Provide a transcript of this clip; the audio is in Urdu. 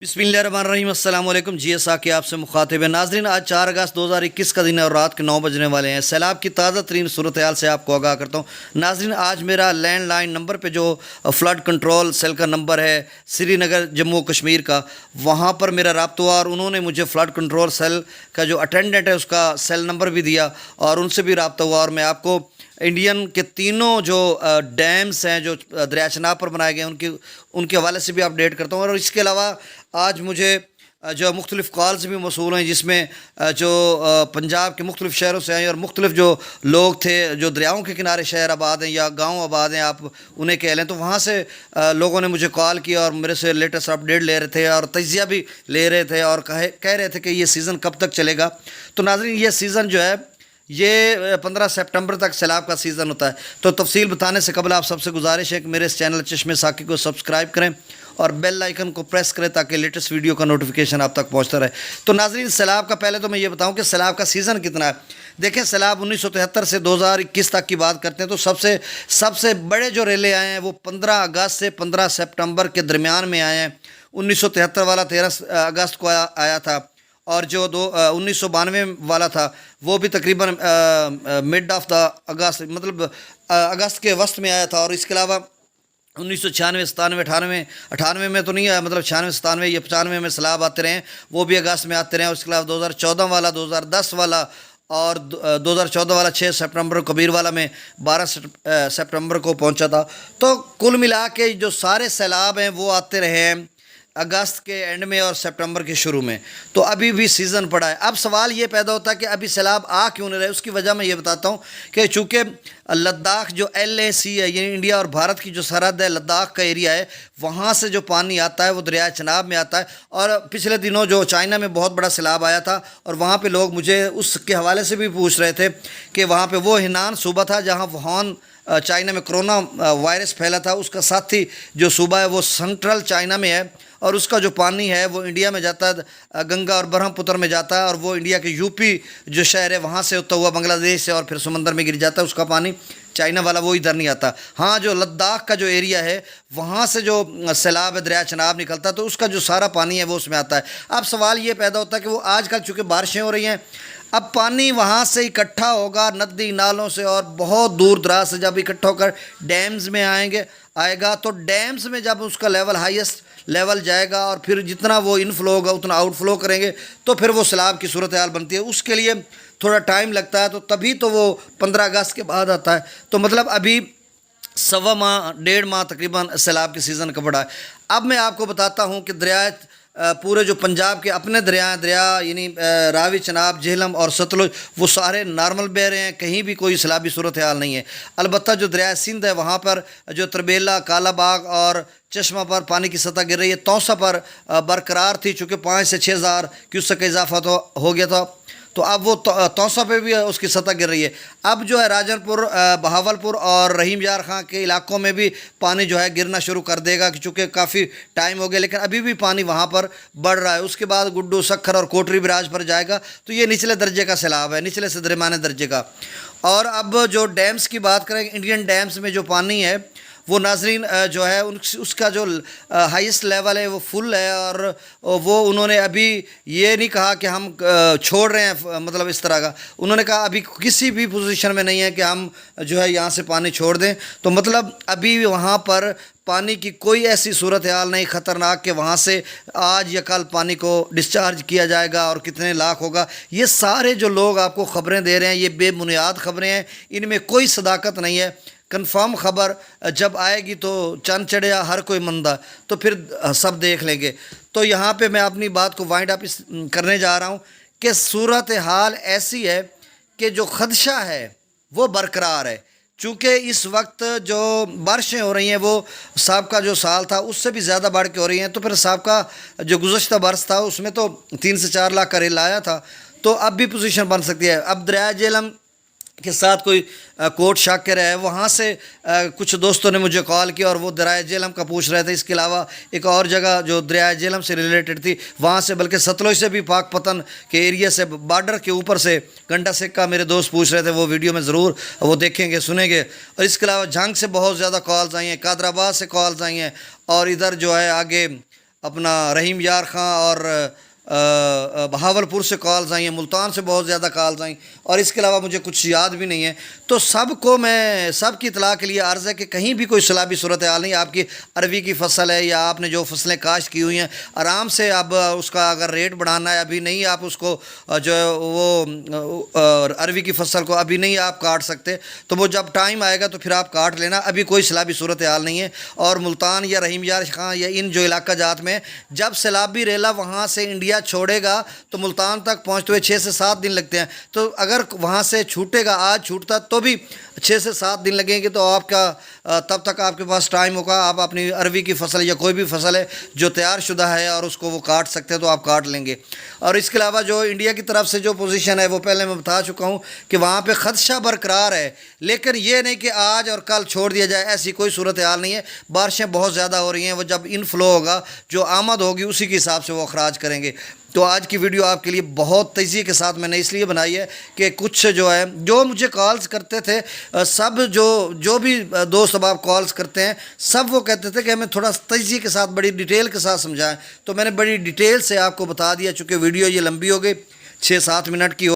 بسم اللہ الرحمن الرحیم۔ السلام علیکم۔ G.A.Saqi آپ سے مخاطب ہے۔ ناظرین، آج 4 اگست 2021 کا دن ہے اور رات کے 9 بجنے والے ہیں۔ سیلاب کی تازہ ترین صورتحال سے آپ کو آگاہ کرتا ہوں۔ ناظرین، آج میرا لینڈ لائن نمبر پہ جو فلڈ کنٹرول سیل کا نمبر ہے سری نگر جموں کشمیر کا، وہاں پر میرا رابطہ ہوا اور انہوں نے مجھے فلڈ کنٹرول سیل کا جو اٹینڈنٹ ہے اس کا سیل نمبر بھی دیا اور ان سے بھی رابطہ ہوا، اور میں آپ کو انڈین کے تینوں جو ڈیمز ہیں جو دریا چناب پر بنائے گئے ہیں ان کے حوالے سے بھی اپڈیٹ کرتا ہوں۔ اور اس کے علاوہ آج مجھے جو مختلف کالز بھی موصول ہیں جس میں جو پنجاب کے مختلف شہروں سے آئیں اور مختلف جو لوگ تھے جو دریاؤں کے کنارے شہر آباد ہیں یا گاؤں آباد ہیں، آپ انہیں کہہ لیں، تو وہاں سے لوگوں نے مجھے کال کیا اور میرے سے لیٹسٹ اپڈیٹ لے رہے تھے اور تجزیہ بھی لے رہے تھے اور کہہ رہے تھے کہ یہ سیزن کب تک چلے گا۔ تو ناظرین، یہ سیزن جو ہے یہ 15 سپٹمبر تک سیلاب کا سیزن ہوتا ہے۔ تو تفصیل بتانے سے قبل آپ سب سے گزارش ہے کہ میرے اس چینل چشمے ساقی کو سبسکرائب کریں اور بیل آئیکن کو پریس کریں تاکہ لیٹسٹ ویڈیو کا نوٹیفیکیشن آپ تک پہنچتا رہے۔ تو ناظرین، سیلاب کا پہلے تو میں یہ بتاؤں کہ سیلاب کا سیزن کتنا ہے۔ دیکھیں، سیلاب 1973 سے 2021 تک کی بات کرتے ہیں تو سب سے بڑے جو ریلے آئے ہیں وہ 15 اگست سے 15 سپٹمبر کے درمیان میں آئے ہیں۔ 1973 والا 13 اگست کو آیا تھا، اور جو 1992 والا تھا وہ بھی تقریباً مڈ آف دا اگست، مطلب اگست کے وسط میں آیا تھا۔ اور اس کے علاوہ 1996 97 98 میں تو نہیں آیا، مطلب 96 97 یا 95 میں سیلاب آتے رہے ہیں، وہ بھی اگست میں آتے رہے ہیں۔ اس کے علاوہ 2014 والا، 2010 والا اور 2014 والا 6 سپٹمبر کبیر والا میں 12 سپٹمبر کو پہنچا تھا۔ تو کل ملا کے جو سارے سیلاب ہیں وہ آتے رہے ہیں اگست کے اینڈ میں اور سپٹمبر کے شروع میں، تو ابھی بھی سیزن پڑا ہے۔ اب سوال یہ پیدا ہوتا ہے کہ ابھی سیلاب آ کیوں نہیں رہے۔ اس کی وجہ میں یہ بتاتا ہوں کہ چونکہ لداخ جو LAC ہے، یعنی انڈیا اور بھارت کی جو سرحد ہے، لداخ کا ایریا ہے، وہاں سے جو پانی آتا ہے وہ دریائے چناب میں آتا ہے۔ اور پچھلے دنوں جو چائنا میں بہت بڑا سیلاب آیا تھا اور وہاں پہ لوگ مجھے اس کے حوالے سے بھی پوچھ رہے تھے کہ وہاں پہ وہ ہینان صوبہ تھا جہاں ووہان چائنا میں کرونا وائرس پھیلا تھا، اس کا ساتھی جو صوبہ ہے وہ سنٹرل چائنا میں ہے، اور اس کا جو پانی ہے وہ انڈیا میں جاتا ہے، گنگا اور برہم پتر میں جاتا ہے، اور وہ انڈیا کے UP جو شہر ہے وہاں سے ہوتا ہوا بنگلہ دیش سے اور پھر سمندر میں گر جاتا ہے، اس کا پانی چائنا والا وہ ادھر نہیں آتا۔ ہاں، جو لداخ کا جو ایریا ہے وہاں سے جو سیلاب ہے دریا چناب نکلتا ہے تو اس کا جو سارا پانی ہے وہ اس میں آتا ہے۔ اب سوال یہ پیدا ہوتا ہے کہ وہ آج کل چونکہ بارشیں ہو رہی ہیں، اب پانی وہاں سے اکٹھا ہوگا ندی نالوں سے اور بہت دور دراز سے، جب اکٹھا ہو کر ڈیمز میں آئے گا تو ڈیمز میں جب اس کا لیول ہائیسٹ لیول جائے گا اور پھر جتنا وہ انفلو ہوگا اتنا آؤٹ فلو کریں گے تو پھر وہ سیلاب کی صورتحال بنتی ہے۔ اس کے لیے تھوڑا ٹائم لگتا ہے، تو تبھی تو وہ 15 اگست کے بعد آتا ہے۔ تو مطلب ابھی 1.25 ماہ 1.5 ماہ تقریباً سیلاب کے سیزن کا پڑا ہے۔ اب میں آپ کو بتاتا ہوں کہ دریا پورے جو پنجاب کے اپنے دریا یعنی راوی، چناب، جہلم اور ستلج وہ سارے نارمل بہ رہے ہیں، کہیں بھی کوئی سیلابی صورتحال نہیں ہے۔ البتہ جو دریائے سندھ ہے وہاں پر جو تربیلا، کالا باغ اور چشمہ پر پانی کی سطح گر رہی ہے۔ توسا پر برقرار تھی چونکہ 5 سے 6 ہزار کیوسک کا اضافہ ہو گیا تھا، تو اب وہ توسا پہ بھی اس کی سطح گر رہی ہے۔ اب جو ہے راجن پور، بہاول پور اور رحیم یار خان کے علاقوں میں بھی پانی جو ہے گرنا شروع کر دے گا، چونکہ کافی ٹائم ہو گیا، لیکن ابھی بھی پانی وہاں پر بڑھ رہا ہے۔ اس کے بعد گڈو، سکھر اور کوٹری براج پر جائے گا، تو یہ نچلے درجے کا سیلاب ہے، نچلے سے درمیانے درجے کا۔ اور اب جو ڈیمز کی بات کریں، انڈین ڈیمز میں جو پانی ہے وہ ناظرین جو ہے اس کا جو ہائیسٹ لیول ہے وہ فل ہے، اور وہ انہوں نے ابھی یہ نہیں کہا کہ ہم چھوڑ رہے ہیں، مطلب اس طرح کا انہوں نے کہا ابھی کسی بھی پوزیشن میں نہیں ہے کہ ہم جو ہے یہاں سے پانی چھوڑ دیں۔ تو مطلب ابھی وہاں پر پانی کی کوئی ایسی صورتحال نہیں خطرناک کہ وہاں سے آج یا کل پانی کو ڈسچارج کیا جائے گا اور کتنے لاکھ ہوگا۔ یہ سارے جو لوگ آپ کو خبریں دے رہے ہیں یہ بے بنیاد خبریں ہیں، ان میں کوئی صداقت نہیں ہے۔ کنفرم خبر جب آئے گی تو چند چڑھیا ہر کوئی مندہ، تو پھر سب دیکھ لیں گے۔ تو یہاں پہ میں اپنی بات کو وائنڈ اپ کرنے جا رہا ہوں کہ صورتحال ایسی ہے کہ جو خدشہ ہے وہ برقرار ہے، چونکہ اس وقت جو بارشیں ہو رہی ہیں وہ سابقہ جو سال تھا اس سے بھی زیادہ بڑھ کے ہو رہی ہیں۔ تو پھر سابقہ جو گزشتہ برس تھا اس میں تو 3 سے 4 لاکھ کا ریل آیا تھا، تو اب بھی پوزیشن بن سکتی ہے۔ اب دریا جہلم کے ساتھ کوئی کوٹ شاکر ہے، وہاں سے کچھ دوستوں نے مجھے کال کیا اور وہ دریائے جہلم کا پوچھ رہے تھے۔ اس کے علاوہ ایک اور جگہ جو دریائے جہلم سے ریلیٹڈ تھی وہاں سے، بلکہ ستلج سے بھی پاک پتن کے ایریا سے بارڈر کے اوپر سے گنڈا سکہ میرے دوست پوچھ رہے تھے، وہ ویڈیو میں ضرور وہ دیکھیں گے، سنیں گے۔ اور اس کے علاوہ جھنگ سے بہت زیادہ کالز آئی ہیں، قادر آباد سے کالز آئی ہیں، اور ادھر جو ہے آگے اپنا رحیم یار خاں اور بہاولپور سے کالز آئی ہیں، ملتان سے بہت زیادہ کالز آئیں، اور اس کے علاوہ مجھے کچھ یاد بھی نہیں ہے. تو سب کو میں سب کی اطلاع کے لیے عرض ہے کہ کہیں بھی کوئی سیلابی صورتحال نہیں. آپ کی اروی کی فصل ہے یا آپ نے جو فصلیں کاشت کی ہوئی ہیں، آرام سے اب اس کا اگر ریٹ بڑھانا ہے، ابھی نہیں آپ اس کو جو وہ اروی کی فصل کو ابھی نہیں آپ کاٹ سکتے، تو وہ جب ٹائم آئے گا تو پھر آپ کاٹ لینا. ابھی کوئی سیلابی صورتحال نہیں ہے. اور ملتان یا رحیم یار خاں یا ان جو علاقہ جات میں جب سیلابی ریلا وہاں سے انڈیا چھوڑے گا تو ملتان تک پہنچتے ہوئے 6 سے 7 دن لگتے ہیں. تو اگر وہاں سے چھوٹے گا، آج چھوٹتا تو بھی 6 سے 7 دن لگیں گے، تو آپ کا تب تک آپ کے پاس ٹائم ہوگا. آپ اپنی اروی کی فصل یا کوئی بھی فصل ہے جو تیار شدہ ہے اور اس کو وہ کاٹ سکتے ہیں تو آپ کاٹ لیں گے. اور اس کے علاوہ جو انڈیا کی طرف سے جو پوزیشن ہے وہ پہلے میں بتا چکا ہوں کہ وہاں پہ خدشہ برقرار ہے، لیکن یہ نہیں کہ آج اور کل چھوڑ دیا جائے، ایسی کوئی صورتحال نہیں ہے. بارشیں بہت زیادہ ہو رہی ہیں، وہ جب انفلو ہوگا، جو آمد ہوگی اسی کے حساب سے وہ اخراج کریں گے. تو آج کی ویڈیو آپ کے لیے بہت تیزی کے ساتھ میں نے اس لیے بنائی ہے کہ کچھ جو ہے جو مجھے کالز کرتے تھے، سب جو بھی دوست اب آپ کالز کرتے ہیں، سب وہ کہتے تھے کہ ہمیں تھوڑا تیزی کے ساتھ بڑی ڈیٹیل کے ساتھ سمجھائیں. تو میں نے بڑی ڈیٹیل سے آپ کو بتا دیا، چونکہ ویڈیو یہ لمبی ہو گئی، 6-7 منٹ کی